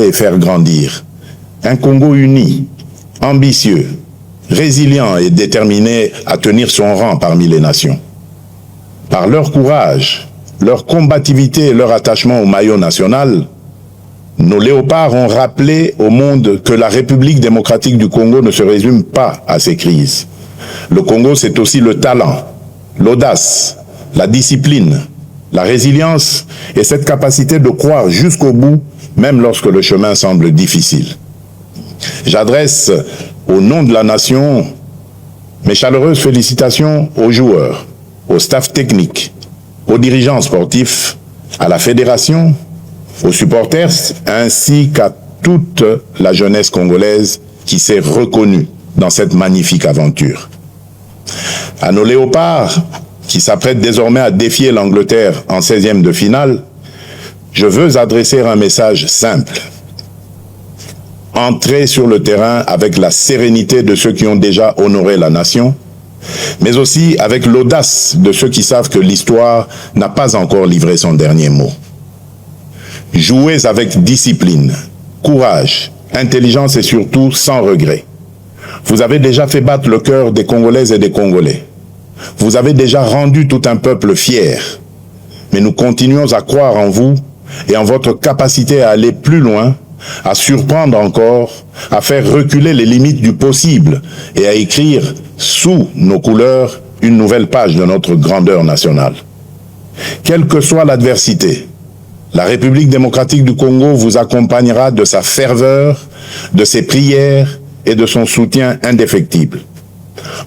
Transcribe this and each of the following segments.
et faire grandir. Un Congo uni, ambitieux, résilient et déterminé à tenir son rang parmi les nations. Par leur courage, leur combativité et leur attachement au maillot national, nos léopards ont rappelé au monde que la République démocratique du Congo ne se résume pas à ses crises. Le Congo, c'est aussi le talent, l'audace, la discipline, la résilience et cette capacité de croire jusqu'au bout, même lorsque le chemin semble difficile. J'adresse, au nom de la nation, mes chaleureuses félicitations aux joueurs, au staff technique, aux dirigeants sportifs, à la fédération, aux supporters, ainsi qu'à toute la jeunesse congolaise qui s'est reconnue dans cette magnifique aventure. À nos léopards, qui s'apprêtent désormais à défier l'Angleterre en 16e de finale, je veux adresser un message simple. Entrez sur le terrain avec la sérénité de ceux qui ont déjà honoré la nation, mais aussi avec l'audace de ceux qui savent que l'histoire n'a pas encore livré son dernier mot. Jouez avec discipline, courage, intelligence et surtout sans regret. Vous avez déjà fait battre le cœur des Congolaises et des Congolais. Vous avez déjà rendu tout un peuple fier. Mais nous continuons à croire en vous et en votre capacité à aller plus loin, à surprendre encore, à faire reculer les limites du possible et à écrire sous nos couleurs une nouvelle page de notre grandeur nationale. Quelle que soit l'adversité, la République démocratique du Congo vous accompagnera de sa ferveur, de ses prières et de son soutien indéfectible.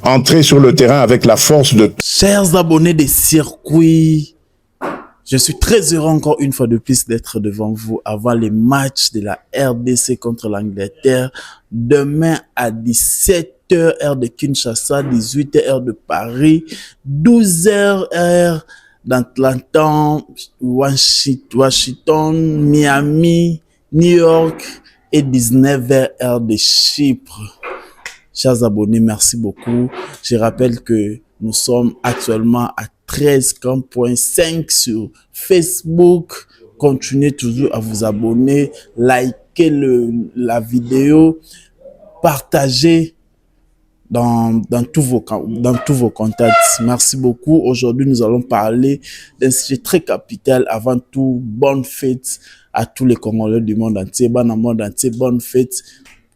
Entrez sur le terrain avec la force de... Chers abonnés des circuits, je suis très heureux encore une fois de plus d'être devant vous avant les matchs de la RDC contre l'Angleterre. Demain à 17h heure de Kinshasa, 18h heure de Paris, 12h heure d'Atlanta, Washington, Miami, New York et 19h heure de Chypre. Chers abonnés, merci beaucoup. Je rappelle que nous sommes actuellement à 13,5 sur Facebook. Continuez toujours à vous abonner, likez la vidéo, partagez dans tous vos contacts. Merci beaucoup. Aujourd'hui, nous allons parler d'un sujet très capital. Avant tout, bonne fête à tous les Congolais du monde entier. Bonne fête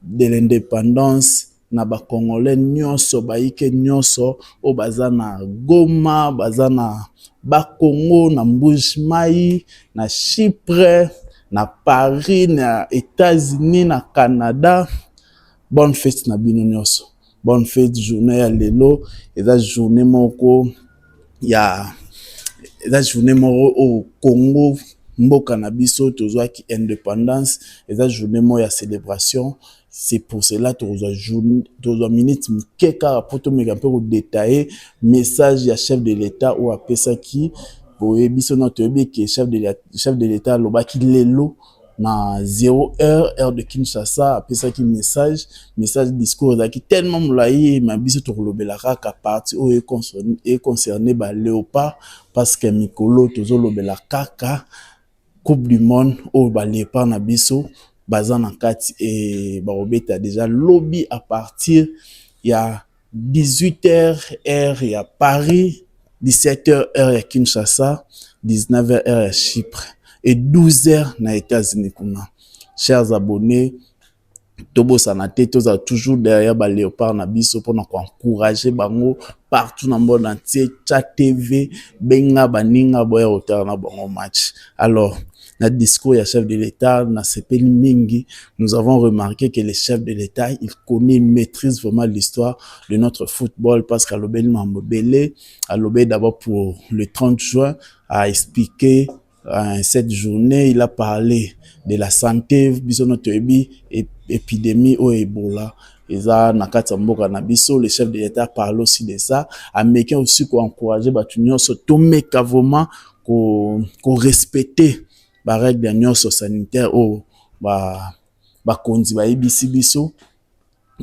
de l'indépendance. Na ba Congolais nyonso baike nyonso o baza na Goma, baza na Bakongo, na Mbuji-Mayi, na Chypre, na Paris, na États-Unis, na Canada. Bonne fête na bino nyonso. Bonne fête journée ya lelo, eza journée moko au Congo, mboka na biso tozwaki indépendance, eza journée moko ya célébration. C'est pour cela que nous avons minutes keka pour te mettre un peu détaillé message ya chef de l'État ou à Pesaki pour biso notre que chef de l'État lobaki lelo na 0h heure de Kinshasa à Pesaki message discours qui tellement mulayi ma biso to lobelaka ka parti o est concerné ba léopard parce que mikolo tozo lobela kaka coupe du monde au ba léopard na biso Bazan Kati et Barobeta déjà lobby à partir il y a 18h heure il y a Paris, 17h heure à Kinshasa, 19h heure à Chypre et 12h na États-Unis. Chers abonnés, Tobo Sanate, tous toujours derrière ba léopard na biso pour nous encourager bango partout dans le monde entier, Chat TV, benga baninga boya auteur na bango match. Alors notre discours ya chef de l'État na sepeli mingi, nous avons remarqué que le chef de l'État il connaît, il maîtrise vraiment l'histoire de notre football parce qu'à l'obéli Mambobele, à l'obéli d'abord pour le 30 juin a expliqué cette journée, il a parlé de la santé, biso notre épidémie au Ebola. Eza nakati mboka na biso, le chef de l'État parle aussi de ça, américain aussi ko encourager batunion so tomeka vraiment ko respecter ba règle nyonso sanitaire o ba konzi ba ibisi biso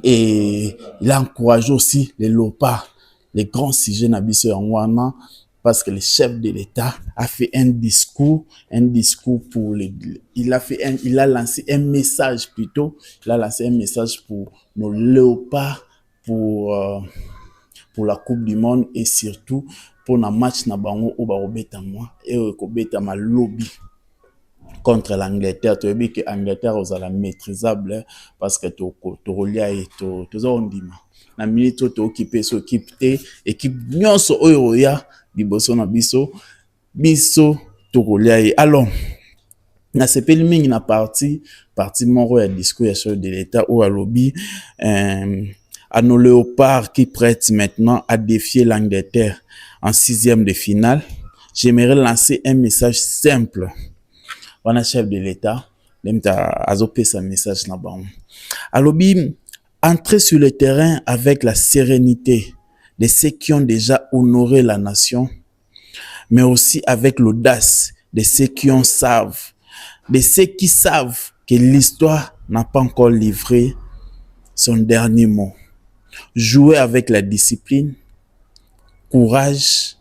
et il a encouragé aussi les léopards, les grands sujets na biso ya wana parce que le chef de l'État a fait un discours pour il a lancé un message plutôt, il a lancé un message pour nos léopards, pour la Coupe du Monde et surtout pour le match na bango au barobeta moi et au beta ma lobby contre l'Angleterre. Tu as vu que l'Angleterre aux la maîtrisable parce que tu relia et tu ondima. Na minute tu occupé so équipe nyonso oyo ya liboso na biso tu relia et alors na sepeli mingi na parti moko ya discours ya chef de l'État ou à lobby à nos léopards qui prêtent maintenant à défier l'Angleterre en 6e de finale. J'aimerais lancer un message simple. On a chef de l'État, a sa message na bango. Alobi, entrer sur le terrain avec la sérénité de ceux qui ont déjà honoré la nation, mais aussi avec l'audace de ceux qui en savent, de ceux qui savent que l'histoire n'a pas encore livré son dernier mot. Jouer avec la discipline, courage,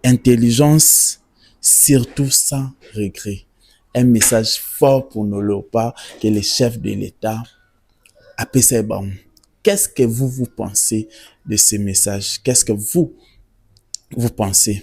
intelligence, surtout sans regret. Un message fort pour nos léopards que le chef de l'État a passé. Qu'est-ce que vous pensez de ce message? Qu'est-ce que vous pensez?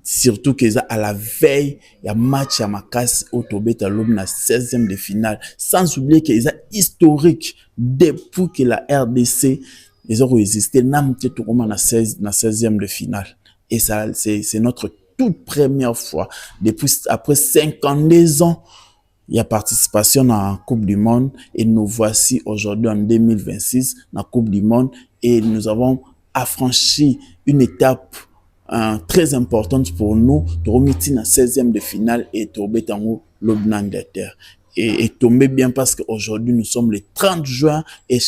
Surtout que à la veille, il y a match à Makas au Tobeta Lom na 16e de finale. Sans oublier qu'ils sont historique depuis que la RDC ils ont résisté na 16e de finale. Et ça, c'est notre toute première fois depuis après 52 ans. Il y a participation à la Coupe du Monde et nous voici aujourd'hui en 2026 dans la Coupe du Monde et nous avons affranchi une étape très importante pour nous, de remettre dans 16e de finale et tomber dans l'Angleterre. Et tomber bien parce qu'aujourd'hui nous sommes le 30 juin et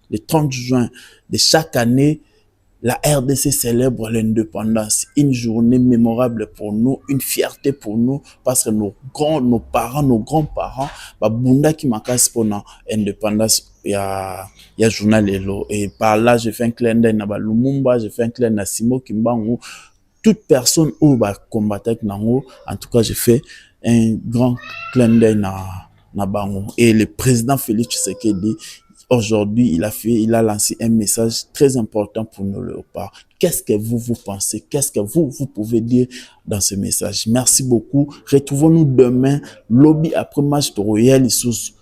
le 30 juin de chaque année, la RDC célèbre l'indépendance, une journée mémorable pour nous, une fierté pour nous, parce que nos grands-parents, bunda qui m'accase pour l'indépendance, il y a journal Elo. Et par là, j'ai fait un clin d'œil à Lumumba, j'ai fait un clin d'œil à Simo Kimbangu, toute personne où va combattre avec Nango, en tout cas, j'ai fait un grand clin d'œil à Bango. Et le président Félix Tshisekedi, aujourd'hui, il a lancé un message très important pour nos léopards. Qu'est-ce que vous pensez? Qu'est-ce que vous pouvez dire dans ce message? Merci beaucoup. Retrouvons-nous demain, lobby après match de Royal Isuzu.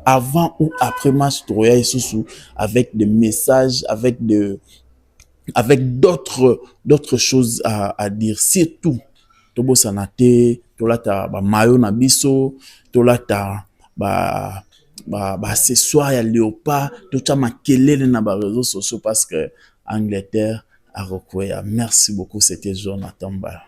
Avant ou après match de Royal Isuzu, avec des messages, avec d'autres choses à dire. Surtout, Tobo Sanate, Tolata, Mayo Nabiso, Tolata, accessoires ya léopard, tout ça makelele na ba réseaux sociaux parce que Angleterre a recouvert. Merci beaucoup, c'était Jonathan Bala.